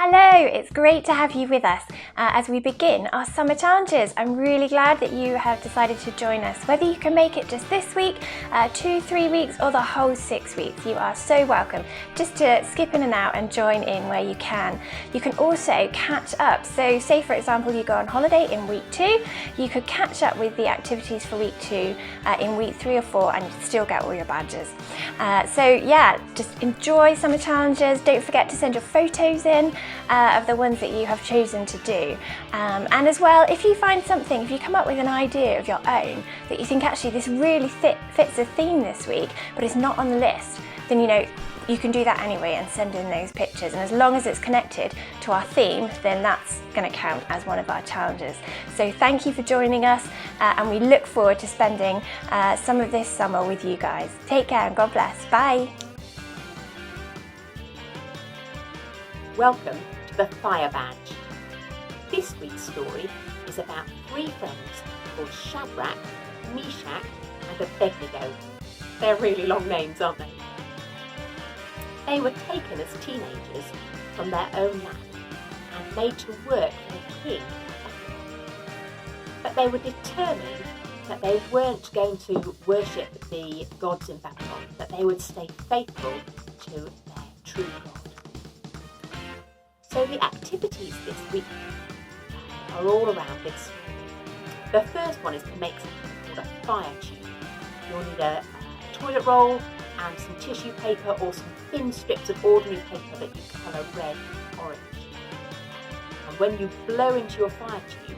Hello, it's great to have you with us as we begin our summer challenges. I'm really glad that you have decided to join us. Whether you can make it just this week, 2-3 weeks, or the whole 6 weeks, you are so welcome just to skip in and out and join in where you can. You can also catch up. So say for example you go on holiday in week 2, you could catch up with the activities for week 2 in week 3 or 4 and you'd still get all your badges. So yeah, just enjoy summer challenges. Don't forget to send your photos in of the ones that you have chosen to do. And as well, if you find something, if you come up with an idea of your own that you think actually this really fits a theme this week, but it's not on the list, then you can do that anyway and send in those pictures. And as long as it's connected to our theme, then that's going to count as one of our challenges. So thank you for joining us, and we look forward to spending some of this summer with you guys. Take care and God bless. Bye. Welcome to the Fire Badge. This week's story is about 3 friends called Shadrach, Meshach and Abednego. They're really long names, aren't they? They were taken as teenagers from their own land and made to work for the king of Babylon. But they were determined that they weren't going to worship the gods in Babylon, that they would stay faithful to their true God. So the activities this week are all around this. The first one is to make something called a fire tube. You'll need a toilet roll and some tissue paper or some thin strips of ordinary paper that you colour red or orange. And when you blow into your fire tube,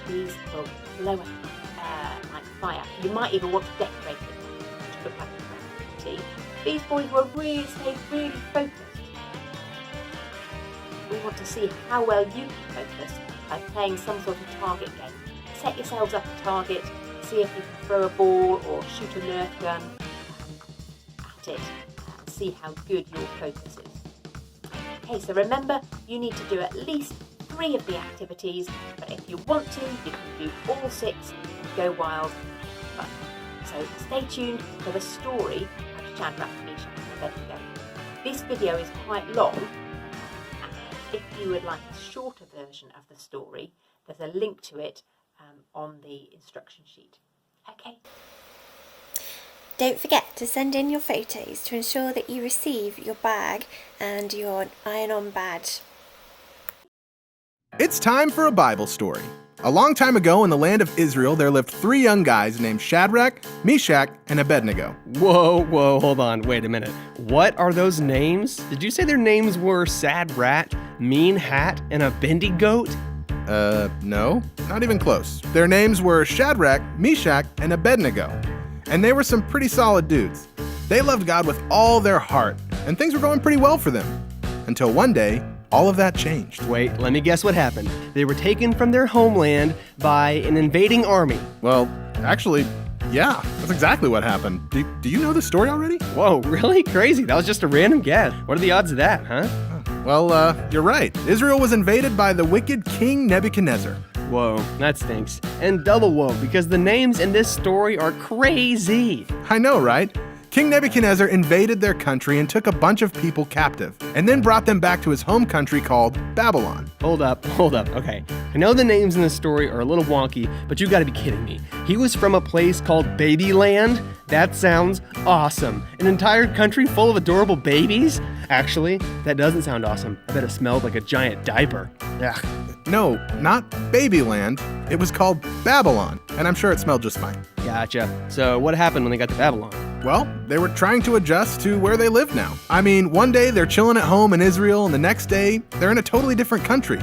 these will blow out like fire. You might even want to decorate it to look like a see. These boys were really focused. We want to see how well you can focus by playing some sort of target game. Set yourselves up a target, see if you can throw a ball or shoot a Nerf gun at it and see how good your focus is. Okay, so remember, you need to do at least 3 of the activities, but if you want to, you can do all 6 and go wild and have fun. So stay tuned for the story of Shadrach, Meshach and Abednego. This video is quite long. If you would like a shorter version of the story, there's a link to it on the instruction sheet. Okay. Don't forget to send in your photos to ensure that you receive your bag and your iron-on badge. It's time for a Bible story. A long time ago in the land of Israel, there lived 3 young guys named Shadrach, Meshach, and Abednego. Whoa, hold on, wait a minute. What are those names? Did you say their names were Sad Rat, Mean Hat, and a Bendy Goat? No, not even close. Their names were Shadrach, Meshach, and Abednego. And they were some pretty solid dudes. They loved God with all their heart, and things were going pretty well for them. Until one day, all of that changed. Wait, let me guess what happened. They were taken from their homeland by an invading army. Well, actually, yeah, that's exactly what happened. Do you know the story already? Whoa, really? Crazy. That was just a random guess. What are the odds of that, huh? Well, you're right. Israel was invaded by the wicked King Nebuchadnezzar. Whoa, that stinks. And double whoa, because the names in this story are crazy. I know, right? King Nebuchadnezzar invaded their country and took a bunch of people captive, and then brought them back to his home country called Babylon. Hold up. Okay. I know the names in this story are a little wonky, but you gotta be kidding me. He was from a place called Babyland? That sounds awesome. An entire country full of adorable babies? Actually, that doesn't sound awesome. I bet it smelled like a giant diaper. Ugh. No, not Babyland. It was called Babylon, and I'm sure it smelled just fine. Gotcha. So what happened when they got to Babylon? Well, they were trying to adjust to where they live now. I mean, one day they're chilling at home in Israel, and the next day they're in a totally different country.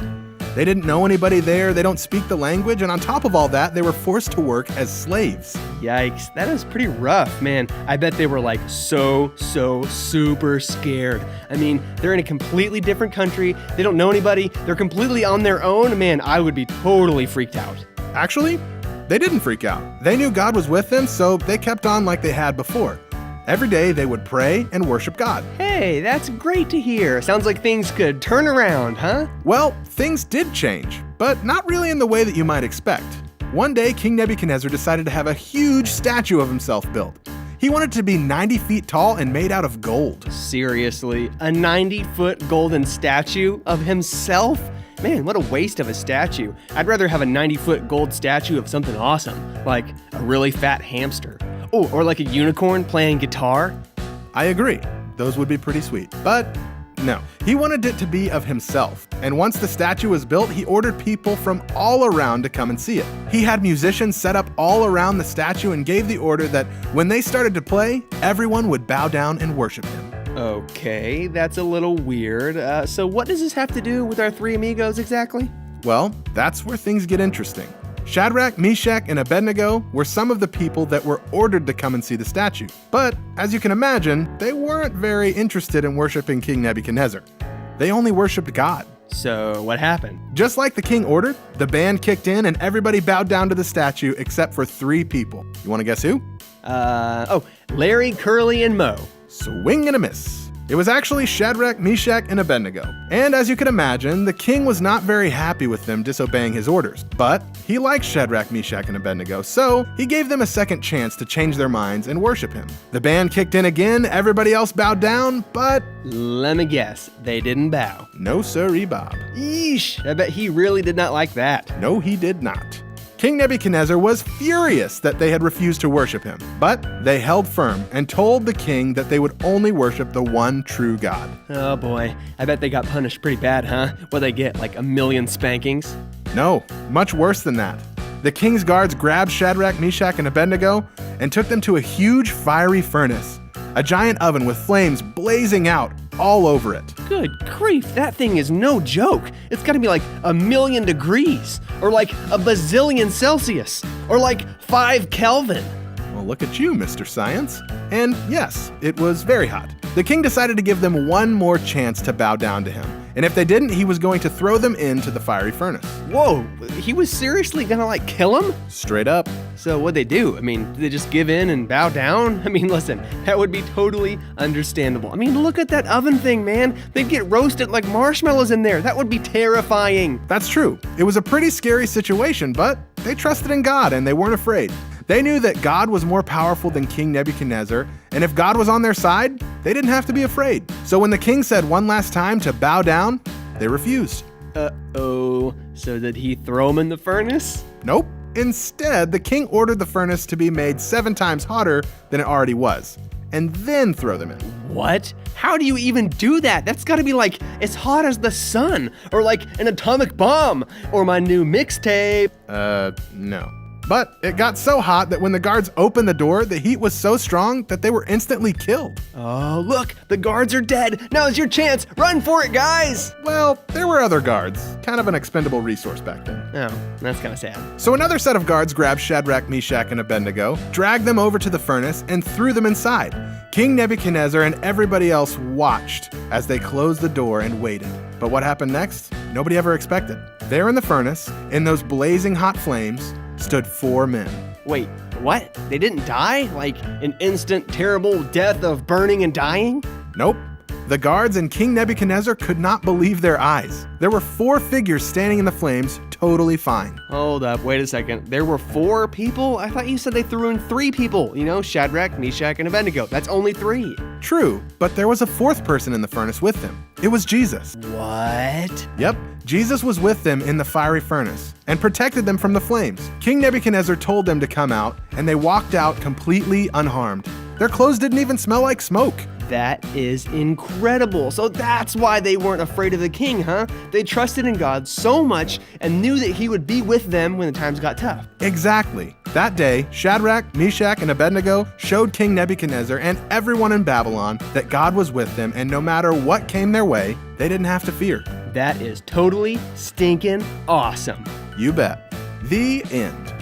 They didn't know anybody there, they don't speak the language, and on top of all that, they were forced to work as slaves. Yikes, that is pretty rough, man. I bet they were like so super scared. I mean, they're in a completely different country, they don't know anybody, they're completely on their own. Man, I would be totally freaked out. Actually, they didn't freak out. They knew God was with them, so they kept on like they had before. Every day they would pray and worship God. Hey, that's great to hear. Sounds like things could turn around, huh? Well, things did change, but not really in the way that you might expect. One day, King Nebuchadnezzar decided to have a huge statue of himself built. He wanted to be 90 feet tall and made out of gold. Seriously, a 90-foot golden statue of himself? Man, what a waste of a statue. I'd rather have a 90-foot gold statue of something awesome, like a really fat hamster. Oh, or like a unicorn playing guitar. I agree. Those would be pretty sweet. But no, he wanted it to be of himself. And once the statue was built, he ordered people from all around to come and see it. He had musicians set up all around the statue and gave the order that when they started to play, everyone would bow down and worship him. Okay, that's a little weird. So what does this have to do with our three amigos exactly? Well, that's where things get interesting. Shadrach, Meshach, and Abednego were some of the people that were ordered to come and see the statue. But, as you can imagine, they weren't very interested in worshiping King Nebuchadnezzar. They only worshiped God. So what happened? Just like the king ordered, the band kicked in and everybody bowed down to the statue except for 3 people. You want to guess who? Larry, Curly, and Moe. Swing and a miss. It was actually Shadrach, Meshach, and Abednego. And as you can imagine, the king was not very happy with them disobeying his orders. But he liked Shadrach, Meshach, and Abednego, so he gave them a second chance to change their minds and worship him. The band kicked in again, everybody else bowed down, but Let me guess, they didn't bow. no sirree, Bob. Yeesh, I bet he really did not like that. No, he did not. King Nebuchadnezzar was furious that they had refused to worship him, but they held firm and told the king that they would only worship the one true God. Oh boy, I bet they got punished pretty bad, huh? What'd they get, like 1,000,000 spankings? No, much worse than that. The king's guards grabbed Shadrach, Meshach, and Abednego and took them to a huge fiery furnace, a giant oven with flames blazing out all over it. Good grief, that thing is no joke. It's gotta be like 1,000,000 degrees, or like a bazillion Celsius, or like 5 Kelvin. Well, look at you, Mr. Science. And yes, it was very hot. The king decided to give them one more chance to bow down to him. And if they didn't, he was going to throw them into the fiery furnace. Whoa, he was seriously gonna like kill him? Straight up. So what'd they do? I mean, did they just give in and bow down? I mean, listen, that would be totally understandable. I mean, look at that oven thing, man. They'd get roasted like marshmallows in there. That would be terrifying. That's true. It was a pretty scary situation, but they trusted in God and they weren't afraid. They knew that God was more powerful than King Nebuchadnezzar, and if God was on their side, they didn't have to be afraid. So when the king said one last time to bow down, they refused. Uh-oh, so did he throw him in the furnace? Nope. Instead, the king ordered the furnace to be made 7 times hotter than it already was, and then throw them in. What? How do you even do that? That's gotta be like as hot as the sun, or like an atomic bomb, or my new mixtape. No. But it got so hot that when the guards opened the door, the heat was so strong that they were instantly killed. Oh, look, the guards are dead. Now's your chance. Run for it, guys. Well, there were other guards. Kind of an expendable resource back then. Oh, that's kind of sad. So another set of guards grabbed Shadrach, Meshach, and Abednego, dragged them over to the furnace, and threw them inside. King Nebuchadnezzar and everybody else watched as they closed the door and waited. But what happened next? Nobody ever expected. There in the furnace, in those blazing hot flames, stood 4 men. Wait, what? They didn't die? Like an instant, terrible death of burning and dying? Nope. The guards and King Nebuchadnezzar could not believe their eyes. There were 4 figures standing in the flames, totally fine. Hold up, wait a second. There were 4 people? I thought you said they threw in 3 people. You know, Shadrach, Meshach, and Abednego. That's only 3. True, but there was a 4th person in the furnace with them. It was Jesus. What? Yep, Jesus was with them in the fiery furnace and protected them from the flames. King Nebuchadnezzar told them to come out, and they walked out completely unharmed. Their clothes didn't even smell like smoke. That is incredible. So that's why they weren't afraid of the king, huh? They trusted in God so much and knew that he would be with them when the times got tough. Exactly. That day, Shadrach, Meshach, and Abednego showed King Nebuchadnezzar and everyone in Babylon that God was with them, and no matter what came their way, they didn't have to fear. That is totally stinking awesome. You bet. The end.